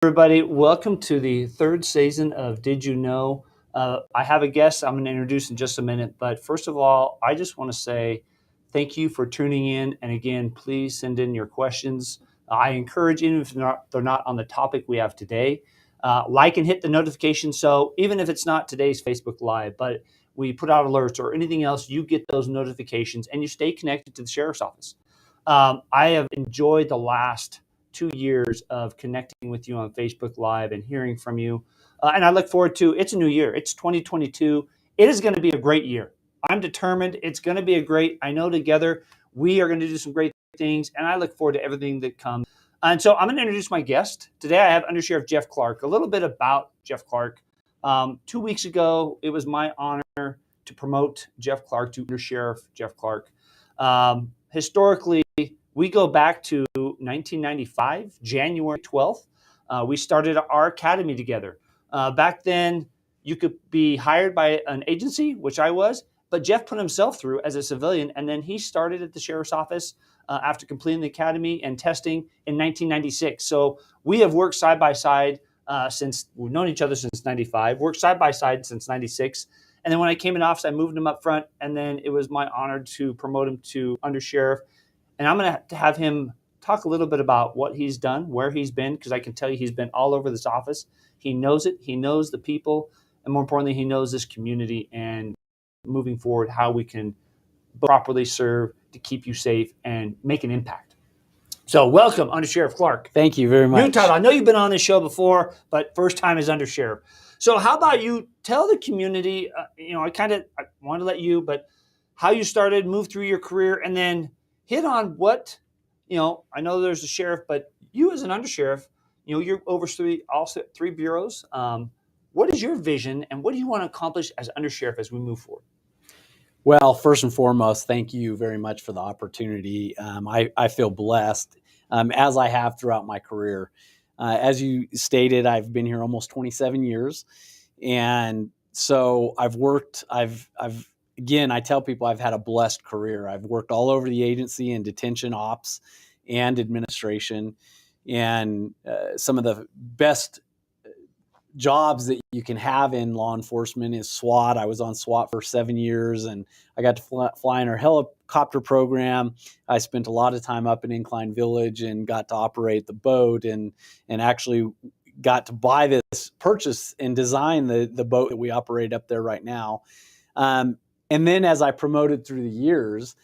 Everybody. Welcome to the third season of Did You Know? I have a guest I'm going to introduce in just a minute. But first of all, I just want to say thank you for tuning in. And again, please send in your questions. I encourage, even if they're not on the topic we have today, like and hit the notification. So even if it's not today's Facebook Live, but we put out alerts or anything else, you get those notifications and you stay connected to the sheriff's office. I have enjoyed the last 2 years of connecting with you on Facebook Live and hearing from you. And I look forward to it's a new year. It's 2022. It is going to be a great year. I'm determined. It's going to be a great. I know together we are going to do some great things, and I look forward to everything that comes. And so I'm going to introduce my guest today. I have Under Sheriff Jeff Clark. A little bit about Jeff Clark. 2 weeks ago, it was my honor to promote Jeff Clark to Under Sheriff Jeff Clark. Historically, we go back to 1995, January 12th. We started our academy together. Back then, you could be hired by an agency, which I was, but Jeff put himself through as a civilian, and then he started at the sheriff's office after completing the academy and testing in 1996. So we have worked side by side since we've known each other since 95, worked side by side since 96. And then when I came in office, I moved him up front, and then it was my honor to promote him to under sheriff. And I'm going to have him talk a little bit about what he's done, where he's been, because I can tell you he's been all over this office. He knows it. He knows the people. And more importantly, he knows this community and moving forward, how we can properly serve to keep you safe and make an impact. So welcome, Under Sheriff Clark. Thank you very much. New title. I know you've been on this show before, but first time as Under Sheriff. So how about you tell the community, I want to let you, but how you started, moved through your career, and then hit on what, I know there's a sheriff, but you as an undersheriff, you're oversee all three bureaus. What is your vision and what do you want to accomplish as undersheriff as we move forward? Well, first and foremost, thank you very much for the opportunity. I feel blessed, as I have throughout my career. As you stated, I've been here almost 27 years. And so again, I tell people I've had a blessed career. I've worked all over the agency in detention ops and administration, and some of the best jobs that you can have in law enforcement is SWAT. I was on SWAT for 7 years, and I got to fly in our helicopter program. I spent a lot of time up in Incline Village and got to operate the boat, and actually got to purchase and design the boat that we operate up there right now. And then as I promoted through the years,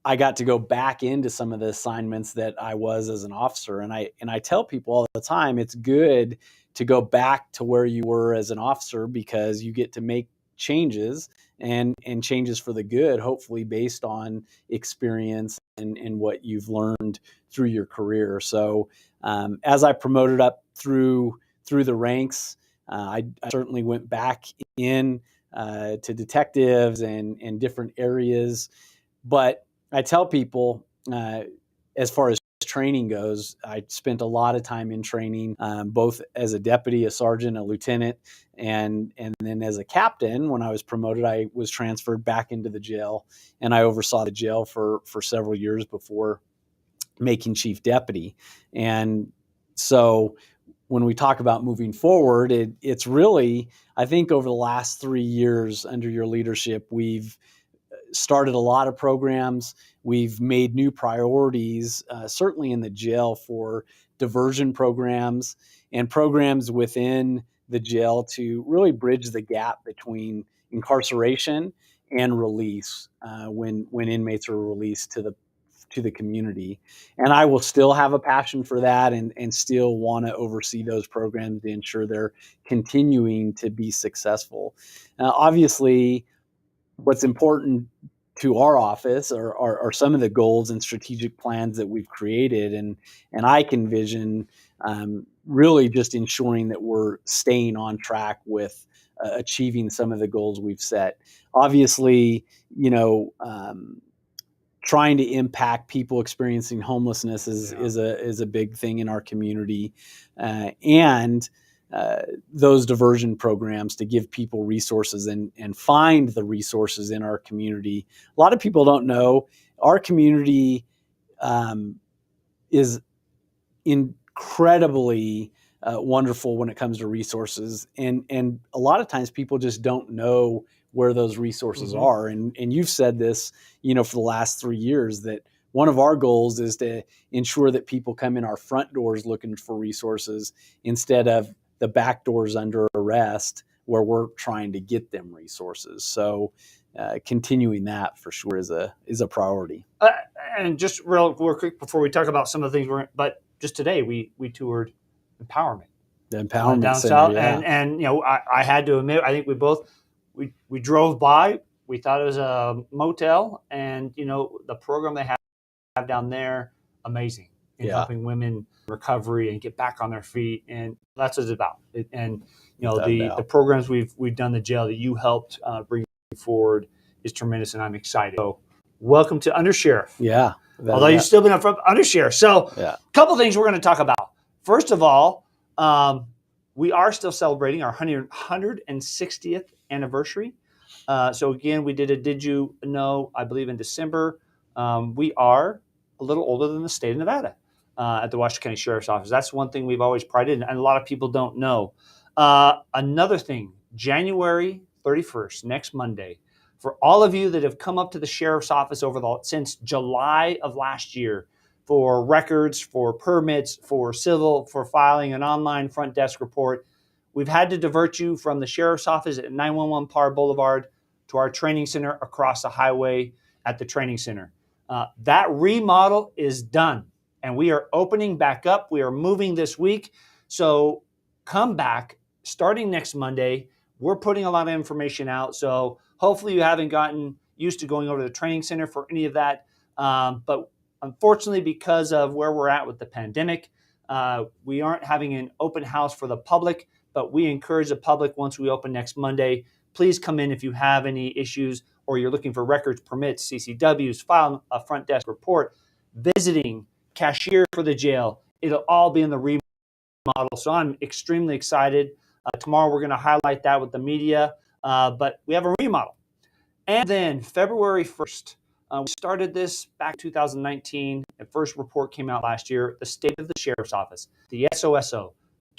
I got to go back into some of the assignments that I was as an officer. And I tell people all the time, it's good to go back to where you were as an officer, because you get to make changes and changes for the good, hopefully based on experience and what you've learned through your career. So as I promoted up through the ranks, I certainly went back in to detectives and different areas. But I tell people, as far as training goes, I spent a lot of time in training, both as a deputy, a sergeant, a lieutenant, and then as a captain. When I was promoted, I was transferred back into the jail, and I oversaw the jail for several years before making chief deputy. And so when we talk about moving forward, it's really, I think over the last 3 years under your leadership, we've started a lot of programs. We've made new priorities, certainly in the jail, for diversion programs and programs within the jail to really bridge the gap between incarceration and release when inmates are released to the community. And I will still have a passion for that and still want to oversee those programs to ensure they're continuing to be successful. Obviously, what's important to our office are some of the goals and strategic plans that we've created. And I can vision really just ensuring that we're staying on track with achieving some of the goals we've set. Obviously, trying to impact people experiencing homelessness is a big thing in our community, and those diversion programs to give people resources and find the resources in our community. A lot of people don't know our community is incredibly wonderful when it comes to resources. And a lot of times people just don't know where those resources are. And you've said this, for the last 3 years, that one of our goals is to ensure that people come in our front doors looking for resources instead of the back doors under arrest where we're trying to get them resources. So continuing that for sure is a priority. And just real quick before we talk about some of the things but just today we toured Empowerment. The Empowerment down Center, south, yeah. and I had to admit, I think we drove by, we thought it was a motel, and the program they have down there, amazing in helping women recovery and get back on their feet, and that's what it's about. And the programs we've done, the jail that you helped bring forward is tremendous, and I'm excited. So welcome to Undersheriff. Yeah. Although you've still been up from Undersheriff. So a couple things we're going to talk about. First of all, we are still celebrating our 160th anniversary. So again, we did you know, I believe in December. We are a little older than the state of Nevada at the Washington County Sheriff's Office. That's one thing we've always prided in, and a lot of people don't know. Another thing, January 31st, next Monday, for all of you that have come up to the Sheriff's Office since July of last year, for records, for permits, for civil, for filing an online front desk report, we've had to divert you from the Sheriff's Office at 911 Par Boulevard to our training center across the highway at the training center. That remodel is done, and we are opening back up. We are moving this week, so come back starting next Monday. We're putting a lot of information out, so hopefully you haven't gotten used to going over to the training center for any of that, but unfortunately, because of where we're at with the pandemic, we aren't having an open house for the public, but we encourage the public once we open next Monday. Please come in if you have any issues or you're looking for records, permits, CCWs, file a front desk report, visiting, cashier for the jail. It'll all be in the remodel. So I'm extremely excited. Tomorrow we're going to highlight that with the media, but we have a remodel. And then February 1st, we started this back in 2019. The first report came out last year, the State of the Sheriff's Office, the SOSO,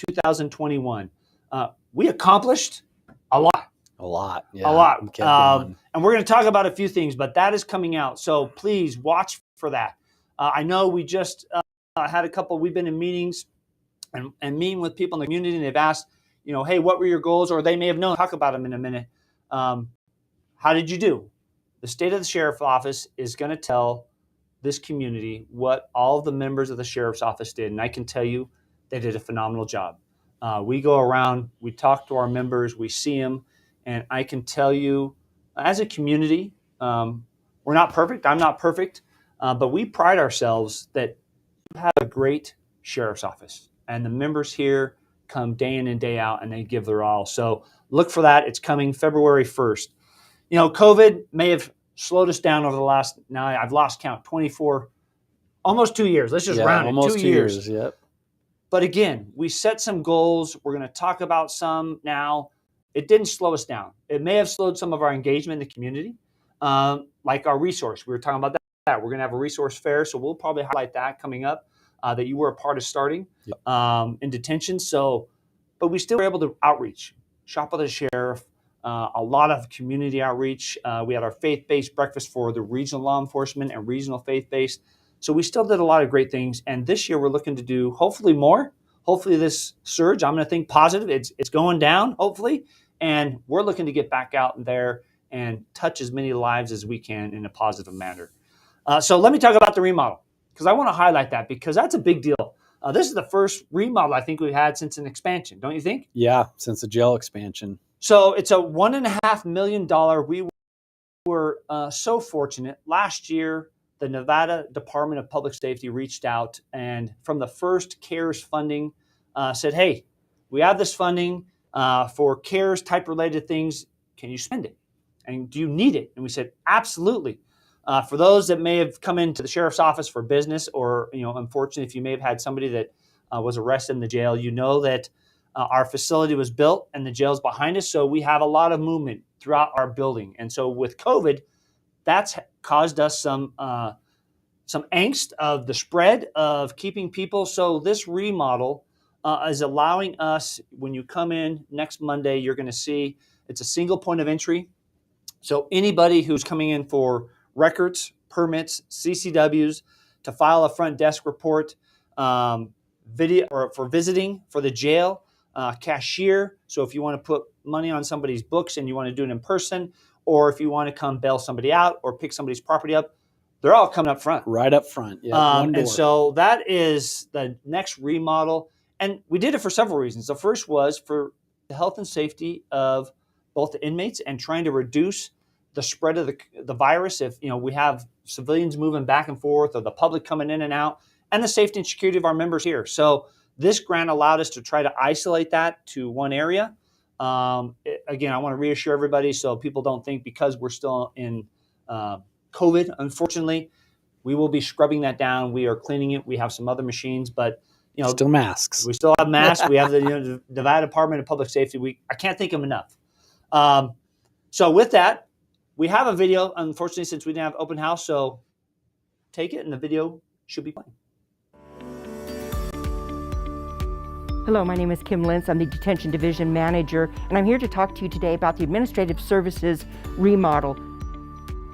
2021. We accomplished a lot. A lot, yeah. A lot. And we're going to talk about a few things, but that is coming out. So please watch for that. I know we just had we've been in meetings and meeting with people in the community, and they've asked, hey, what were your goals? Or they may have known. Talk about them in a minute. How did you do? The State of the Sheriff's Office is going to tell this community what all of the members of the Sheriff's Office did. And I can tell you they did a phenomenal job. We go around, we talk to our members, we see them. And I can tell you, as a community, we're not perfect. I'm not perfect. But we pride ourselves that we have a great Sheriff's Office. And the members here come day in and day out, and they give their all. So look for that. It's coming February 1st. COVID may have slowed us down over the last, now I've lost count, 24, almost 2 years. Let's just round it, almost 2 years. Yep. But again, we set some goals. We're going to talk about some now. It didn't slow us down. It may have slowed some of our engagement in the community, like our resource. We were talking about that. We're going to have a resource fair, so we'll probably highlight that coming up, that you were a part of starting in detention. But we still were able to outreach, shop with the sheriff, a lot of community outreach. We had our faith-based breakfast for the regional law enforcement and regional faith-based. So we still did a lot of great things. And this year we're looking to do hopefully more. Hopefully this surge, I'm going to think positive. It's going down, hopefully. And we're looking to get back out there and touch as many lives as we can in a positive manner. So let me talk about the remodel, because I want to highlight that, because that's a big deal. This is the first remodel I think we've had since an expansion, don't you think? Yeah, since the jail expansion. So it's a $1.5 million. We were so fortunate. Last year, the Nevada Department of Public Safety reached out, and from the first CARES funding, said, hey, we have this funding for CARES type related things. Can you spend it? And do you need it? And we said, absolutely. For those that may have come into the sheriff's office for business, or, unfortunately, if you may have had somebody that was arrested in the jail, that our facility was built and the jail's behind us. So we have a lot of movement throughout our building. And so with COVID, that's caused us some angst of the spread of keeping people. So this remodel is allowing us, when you come in next Monday, you're going to see it's a single point of entry. So anybody who's coming in for records, permits, CCWs, to file a front desk report, video, or for visiting for the jail, cashier. So if you want to put money on somebody's books and you want to do it in person, or if you want to come bail somebody out or pick somebody's property up, they're all coming up front. Right up front. Yeah, one door. And so that is the next remodel. And we did it for several reasons. The first was for the health and safety of both the inmates and trying to reduce the spread of the virus. If we have civilians moving back and forth, or the public coming in and out, and the safety and security of our members here. So this grant allowed us to try to isolate that to one area. Again, I want to reassure everybody so people don't think because we're still in COVID, unfortunately, we will be scrubbing that down. We are cleaning it. We have some other machines, but still masks. We still have masks. We have the Nevada Department of Public Safety. I can't thank them enough. So with that, we have a video, unfortunately, since we didn't have open house. So take it, and the video should be playing. Hello, my name is Kim Lentz. I'm the Detention Division Manager, and I'm here to talk to you today about the Administrative Services remodel.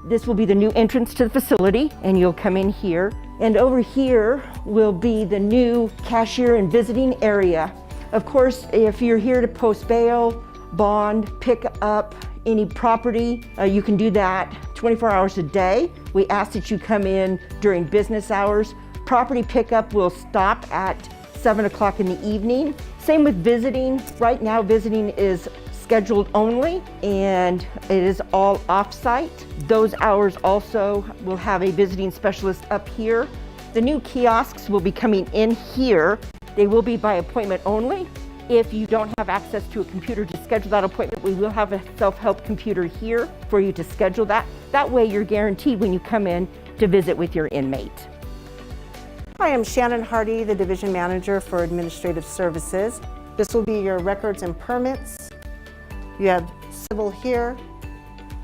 This will be the new entrance to the facility, and you'll come in here. And over here will be the new cashier and visiting area. Of course, if you're here to post bail, bond, pick up any property, you can do that 24 hours a day. We ask that you come in during business hours. Property pickup will stop at 7 o'clock in the evening. Same with visiting. Right now, visiting is scheduled only, and it is all off-site. Those hours also will have a visiting specialist up here. The new kiosks will be coming in here. They will be by appointment only. If you don't have access to a computer to schedule that appointment, we will have a self-help computer here for you to schedule that. That way you're guaranteed when you come in to visit with your inmate. Hi, I'm Shannon Hardy, the Division Manager for Administrative Services. This will be your records and permits. You have civil here,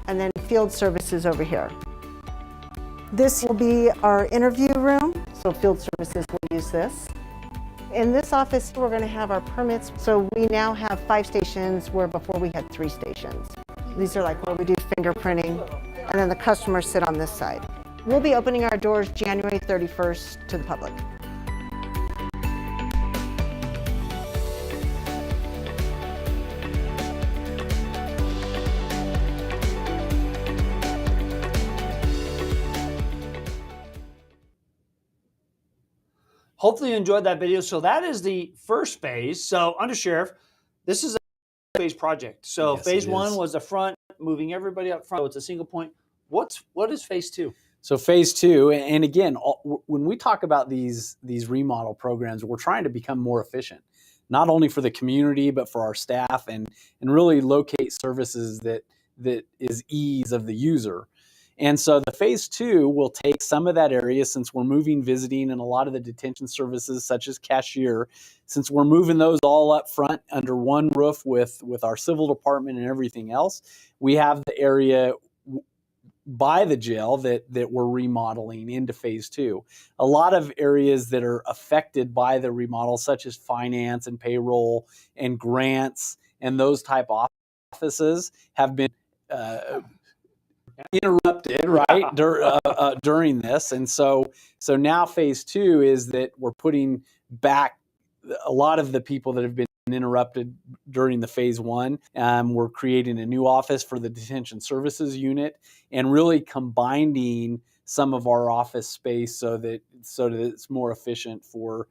and then field services over here. This will be our interview room, so field services will use this. In this office, we're going to have our permits. So we now have 5 stations where before we had 3 stations. These are like where we do fingerprinting, and then the customers sit on this side. We'll be opening our doors January 31st to the public. Hopefully you enjoyed that video. So that is the first phase. So Undersheriff, this is a phase project. So Yes, phase it 1 is. was the front, moving everybody up front. So it's a single point. What is phase 2? So phase 2, and again, when we talk about these remodel programs, we're trying to become more efficient, not only for the community, but for our staff, and really locate services that is ease of the user. And so the phase 2 will take some of that area, since we're moving visiting and a lot of the detention services such as cashier, since we're moving those all up front under one roof with our civil department and everything else, we have the area by the jail that we're remodeling into phase 2. A lot of areas that are affected by the remodel, such as finance and payroll and grants and those type offices, have been interrupted, right, during this. And so now phase 2 is that we're putting back a lot of the people that have been interrupted during the phase 1. We're creating a new office for the detention services unit and really combining some of our office space so that it's more efficient for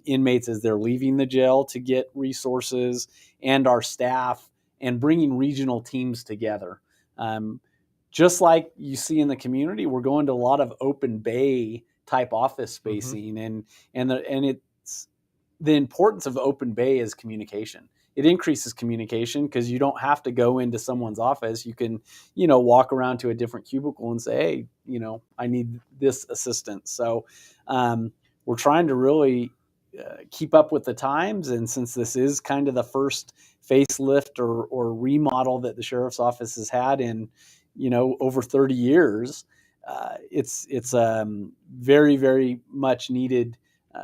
inmates as they're leaving the jail to get resources, and our staff, and bringing regional teams together. Just like you see in the community, we're going to a lot of open bay type office spacing, and it's the importance of open bay is communication. It increases communication because you don't have to go into someone's office. You can, walk around to a different cubicle and say, hey, I need this assistance. So we're trying to really keep up with the times. And since this is kind of the first facelift or remodel that the sheriff's office has had in, over 30 years, it's very, very much needed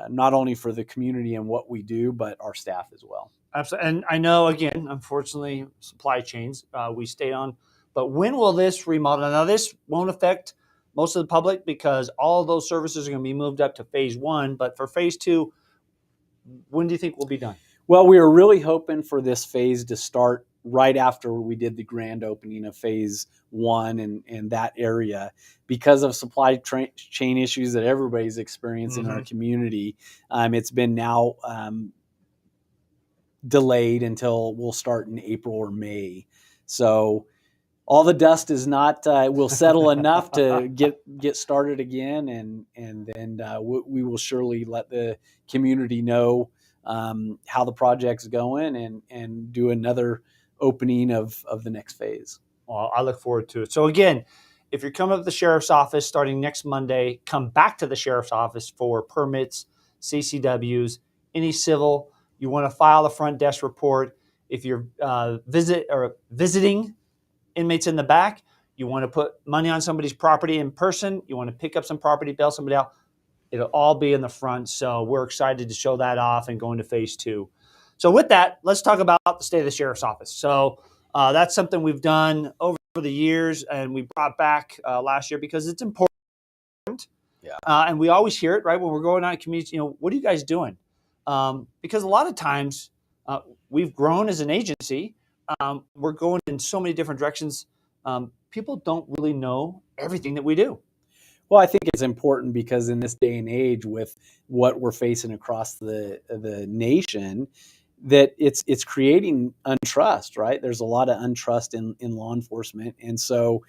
not only for the community and what we do, but our staff as well. Absolutely. And I know, again, unfortunately, supply chains, we stay on. But when will this remodel? Now, this won't affect most of the public because all of those services are going to be moved up to phase one. But for phase two, when do you think we'll be done? Well, we were really hoping for this phase to start right after we did the grand opening of phase one and that area, because of supply chain issues that everybody's experiencing in our community. It's been now delayed until we'll start in April or May. So all the dust is not will settle enough to get started again, and then we will surely let the community know how the project's going and do another opening of the next phase. Well, I look forward to it. So again, if you're coming up to the sheriff's office starting next Monday, come back to the sheriff's office for permits, CCWs, any civil. You want to file a front desk report. If you're visiting inmates in the back, you want to put money on somebody's property in person, you want to pick up some property, bail somebody out, it'll all be in the front. So we're excited to show that off and go into phase two. So with that, let's talk about the state of the sheriff's office. So that's something we've done over the years, and we brought back last year because it's important. Yeah. And we always hear it, right, when we're going out in communities, what are you guys doing? Because a lot of times we've grown as an agency. We're going in so many different directions. People don't really know everything that we do. Well, I think it's important because in this day and age, with what we're facing across the nation, that it's creating untrust, right? There's a lot of untrust in law enforcement. And so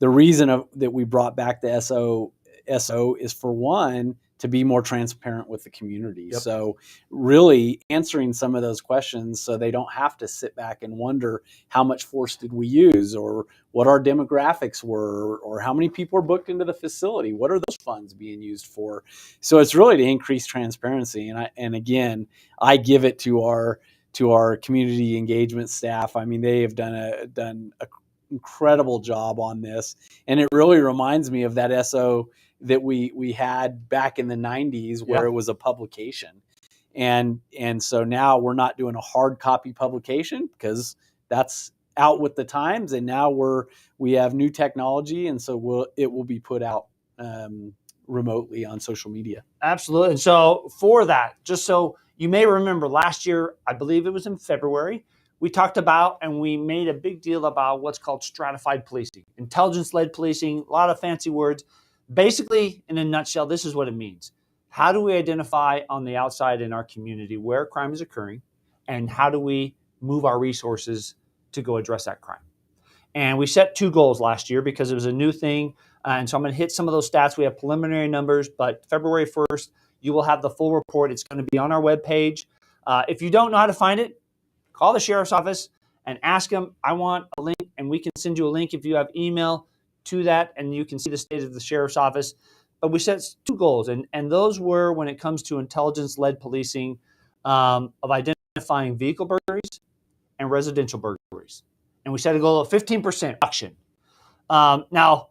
the reason that we brought back the SO is, for one, to be more transparent with the community. Yep. So really answering some of those questions so they don't have to sit back and wonder how much force did we use, or what our demographics were, or how many people are booked into the facility. What are those funds being used for? So it's really to increase transparency. And again, I give it to our community engagement staff. I mean, they have done a incredible job on this. And it really reminds me of that SO that we had back in the 90s, where it was a publication. And so now we're not doing a hard copy publication because that's out with the times. And now we have new technology. And so it will be put out remotely on social media. Absolutely. And so for that, just so you may remember, last year, I believe it was in February, we talked about and we made a big deal about what's called stratified policing, intelligence-led policing, a lot of fancy words. Basically, in a nutshell, this is what it means. How do we identify on the outside in our community where crime is occurring, and how do we move our resources to go address that crime? And we set 2 goals last year because it was a new thing. And so I'm going to hit some of those stats. We have preliminary numbers, but February 1st, you will have the full report. It's going to be on our webpage. If you don't know how to find it, call the sheriff's office and ask them, I want a link, and we can send you a link if you have email to that, and you can see the state of the sheriff's office. But we set 2 goals, and those were, when it comes to intelligence-led policing, of identifying vehicle burglaries and residential burglaries. And we set a goal of 15% reduction. Now,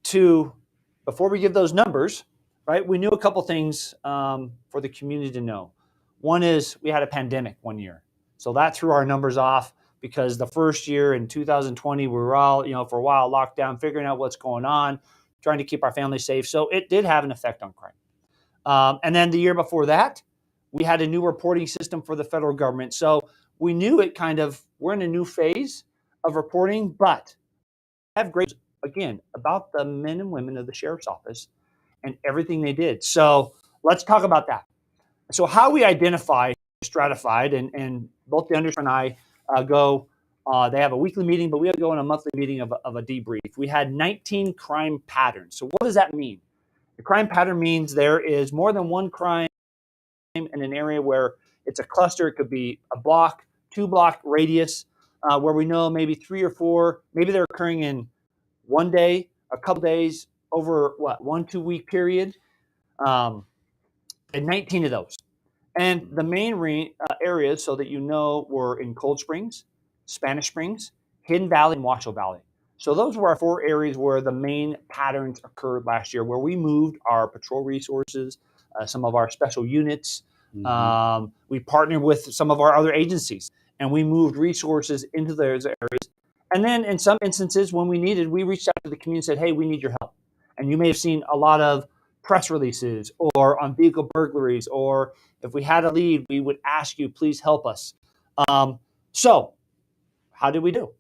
before we give those numbers, right, we knew a couple things for the community to know. One is we had a pandemic one year. So that threw our numbers off, because the first year in 2020, we were all, for a while locked down, figuring out what's going on, trying to keep our families safe. So it did have an effect on crime. And then the year before that, we had a new reporting system for the federal government. So we knew we're in a new phase of reporting, but I have great, again, about the men and women of the sheriff's office and everything they did. So let's talk about that. So how we identify stratified, and both the undersheriff and I they have a weekly meeting, but we go on a monthly meeting of a debrief. We had 19 crime patterns. So what does that mean? The crime pattern means there is more than one crime in an area where it's a cluster. It could be a block, 2-block radius, where we know maybe 3 or 4, maybe they're occurring in one day, a couple days, over 1-2 week period, and 19 of those. And the main areas, so that were in Cold Springs, Spanish Springs, Hidden Valley, and Washoe Valley. So those were our 4 areas where the main patterns occurred last year, where we moved our patrol resources some of our special units. Mhm. We partnered with some of our other agencies, and we moved resources into those areas. And then in some instances, when we needed, we reached out to the community and said, hey, we need your help. And you may have seen a lot of press releases or on vehicle burglaries, or if we had a lead, we would ask you, please help us. So how did we do?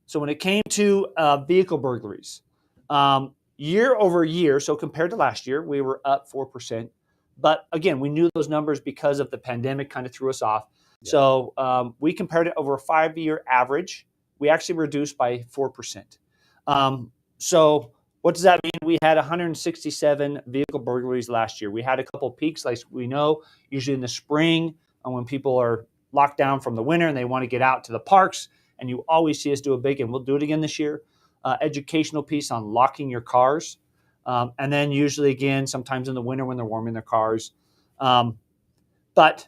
So when it came to vehicle burglaries, year over year, so compared to last year, we were up 4%. But again, we knew those numbers because of the pandemic kind of threw us off. Yeah. So we compared it over a 5-year average. We actually reduced by 4%. So what does that mean? We had 167 vehicle burglaries last year. We had a couple of peaks, like we know, usually in the spring when people are locked down from the winter and they want to get out to the parks. And you always see us do a big, and we'll do it again this year, educational piece on locking your cars. And then usually again, sometimes in the winter when they're warming their cars. But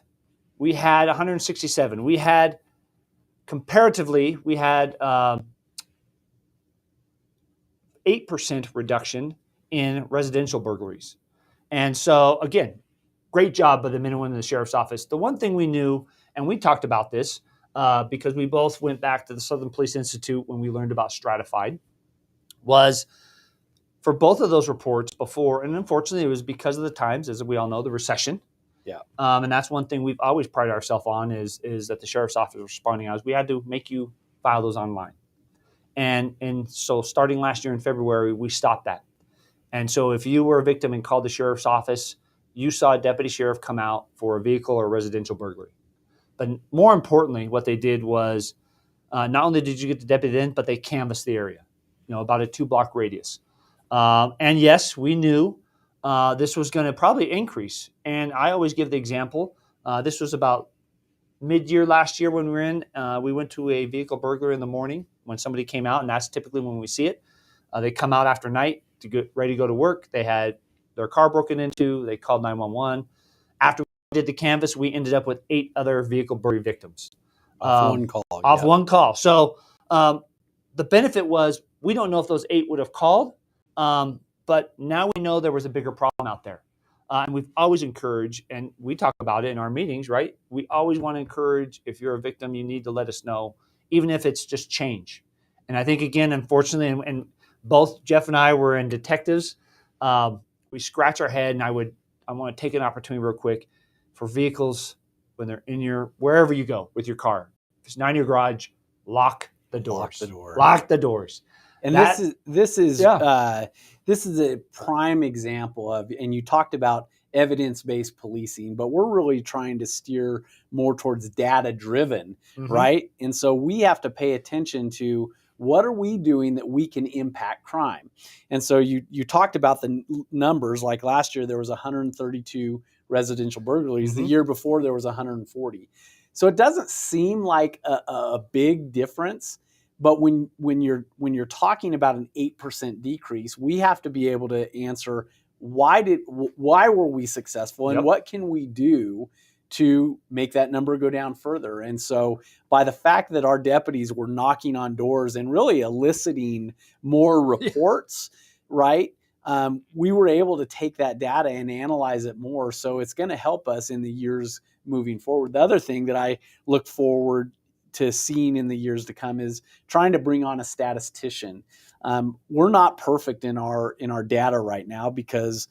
we had 167. We had, comparatively, we had 8% reduction in residential burglaries. And so again, great job by the men and women in the sheriff's office. The one thing we knew, and we talked about this because we both went back to the Southern Police Institute when we learned about stratified, was for both of those reports before, and unfortunately it was because of the times, as we all know, the recession. Yeah. And that's one thing we've always prided ourselves on is that the sheriff's office was responding as we had to make you file those online. And so starting last year in February, we stopped that. And so if you were a victim and called the sheriff's office, you saw a deputy sheriff come out for a vehicle or residential burglary. But more importantly, what they did was not only did you get the deputy in, but they canvassed the area, about a 2-block radius. And yes, we knew this was going to probably increase. And I always give the example. This was about mid-year last year when we were in. We went to a vehicle burglary in the morning when somebody came out, and that's typically when we see it. They come out after night to get ready to go to work. They had their car broken into. They called 911. After we did the canvass, we ended up with 8 other vehicle burglary victims. Off one call. Off one call. So the benefit was we don't know if those 8 would have called, but now we know there was a bigger problem out there. And we've always encouraged, and we talk about it in our meetings, right? We always want to encourage, if you're a victim, you need to let us know, even if it's just change. And I think, again, unfortunately, and both Jeff and I were in detectives, we scratch our head, and I want to take an opportunity real quick for vehicles when they're in wherever you go with your car. If it's not in your garage, lock the doors. Lock the doors. And this is a prime example of, and you talked about evidence-based policing, but we're really trying to steer more towards data-driven, right? And so we have to pay attention to what are we doing that we can impact crime. And so you talked about the numbers, like last year there was 132 residential burglaries. The year before there was 140. So it doesn't seem like a big difference. But when you're talking about an 8% decrease, we have to be able to answer why were we successful, and what can we do to make that number go down further. And so by the fact that our deputies were knocking on doors and really eliciting more reports, right? We were able to take that data and analyze it more. So it's going to help us in the years moving forward. The other thing that I look forward to seeing in the years to come is trying to bring on a statistician. We're not perfect in our data right now because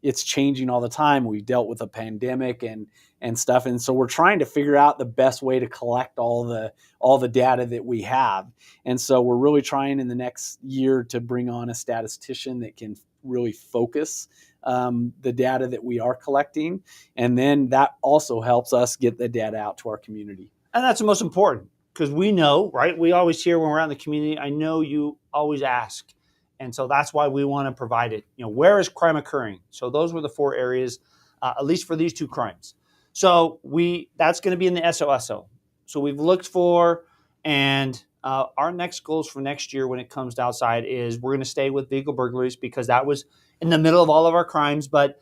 it's changing all the time. We've dealt with a pandemic and stuff, and so we're trying to figure out the best way to collect all the data that we have. And so we're really trying in the next year to bring on a statistician that can really focus the data that we are collecting, and then that also helps us get the data out to our community. And that's the most important, because we know, right? We always hear when we're out in the community, I know you always ask. And so that's why we want to provide it. Where is crime occurring? So those were the 4 areas, at least for these 2 crimes. So that's going to be in the SOSO. So we've looked for, and our next goals for next year when it comes to outside is we're going to stay with vehicle burglaries because that was in the middle of all of our crimes. But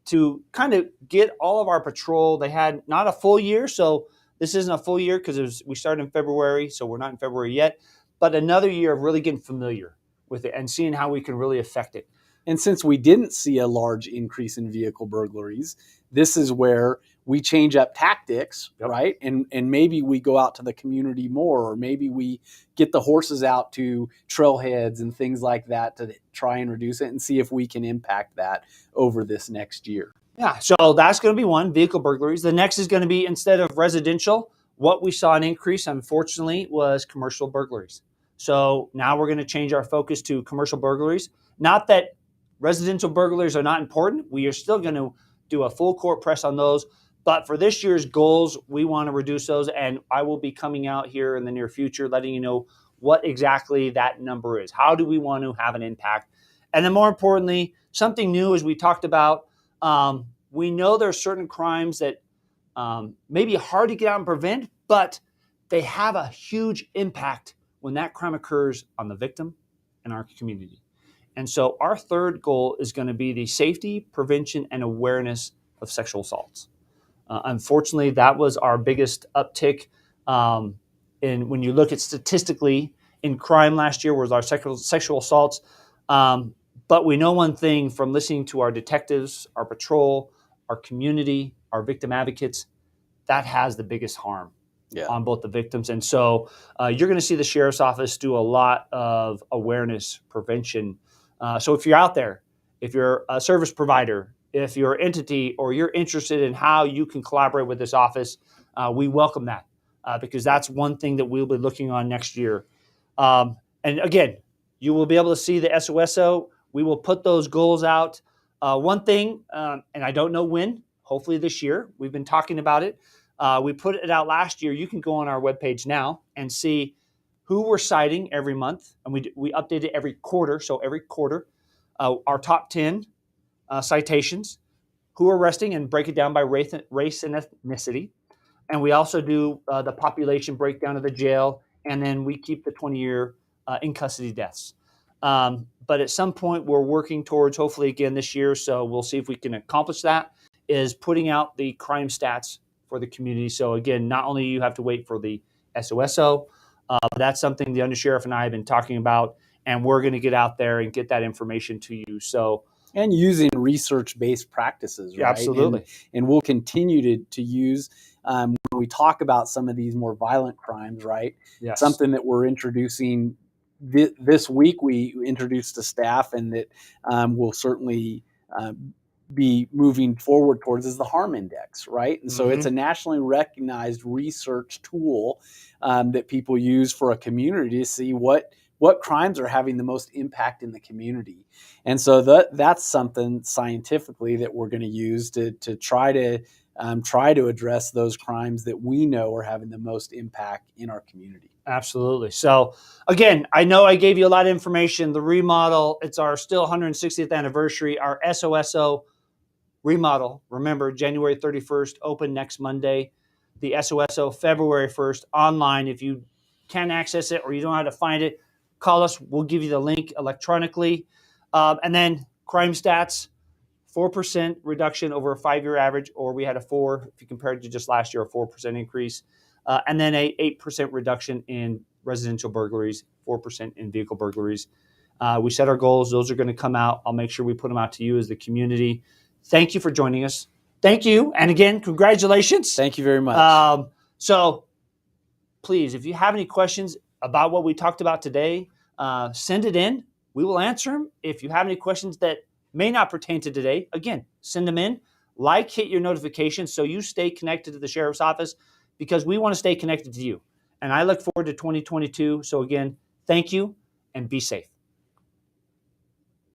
to kind of get all of our patrol, they had not a full year. So this isn't a full year because we started in February, so we're not in February yet, but another year of really getting familiar with it and seeing how we can really affect it. And since we didn't see a large increase in vehicle burglaries, this is where we change up tactics, right? And maybe we go out to the community more, or maybe we get the horses out to trailheads and things like that to try and reduce it and see if we can impact that over this next year. Yeah, so that's going to be one, vehicle burglaries. The next is going to be, instead of residential, what we saw an increase, unfortunately, was commercial burglaries. So now we're going to change our focus to commercial burglaries. Not that residential burglaries are not important. We are still going to do a full court press on those. But for this year's goals, we want to reduce those. And I will be coming out here in the near future, letting you know what exactly that number is. How do we want to have an impact? And then more importantly, something new, as we talked about, we know there are certain crimes that may be hard to get out and prevent, but they have a huge impact when that crime occurs on the victim and our community. And so our third goal is going to be the safety, prevention, and awareness of sexual assaults. Unfortunately, that was our biggest uptick. When you look at statistically in crime last year was our sexual assaults. But we know one thing from listening to our detectives, our patrol, our community, our victim advocates, that has the biggest harm on both the victims. And so you're going to see the sheriff's office do a lot of awareness prevention. So if you're out there, if you're a service provider, if you're an entity, or you're interested in how you can collaborate with this office, we welcome that because that's one thing that we'll be looking on next year. And again, you will be able to see the SOSO. We will put those goals out. One thing, and I don't know when, hopefully this year, we've been talking about it. We put it out last year. You can go on our webpage now and see who we're citing every month. And we update it every quarter. So every quarter, our top 10 citations, who are arresting, and break it down by race and ethnicity. And we also do the population breakdown of the jail. And then we keep the 20-year in custody deaths. But at some point, we're working towards, hopefully again this year, so we'll see if we can accomplish that, is putting out the crime stats for the community. So again, not only you have to wait for the SOSO, but that's something the undersheriff and I have been talking about, and we're going to get out there and get that information to you. So, and using research-based practices, right? Absolutely. And we'll continue to use when we talk about some of these more violent crimes, right? Yes. Something that we're introducing this week, we introduced to staff, and that we'll certainly be moving forward towards, is the harm index, right? And so it's a nationally recognized research tool that people use for a community to see what crimes are having the most impact in the community. And so that's something scientifically that we're going to use to try to address those crimes that we know are having the most impact in our community. Absolutely. So again, I know I gave you a lot of information. The remodel, it's our still 160th anniversary. Our SOSO remodel, remember, January 31st, open next Monday. The SOSO, February 1st, online. If you can't access it or you don't know how to find it, call us. We'll give you the link electronically. And then crime stats, 4% reduction over a 5-year average, or we had a 4, if you compare it to just last year, a 4% increase. And then a 8% reduction in residential burglaries, 4% in vehicle burglaries. We set our goals. Those are going to come out. I'll make sure we put them out to you as the community. Thank you for joining us. Thank you. And again, congratulations. Thank you very much. So please, if you have any questions about what we talked about today, send it in. We will answer them. If you have any questions that may not pertain to today, again, send them in. Hit your notifications so you stay connected to the sheriff's office, because we want to stay connected to you. And I look forward to 2022. So again, thank you and be safe.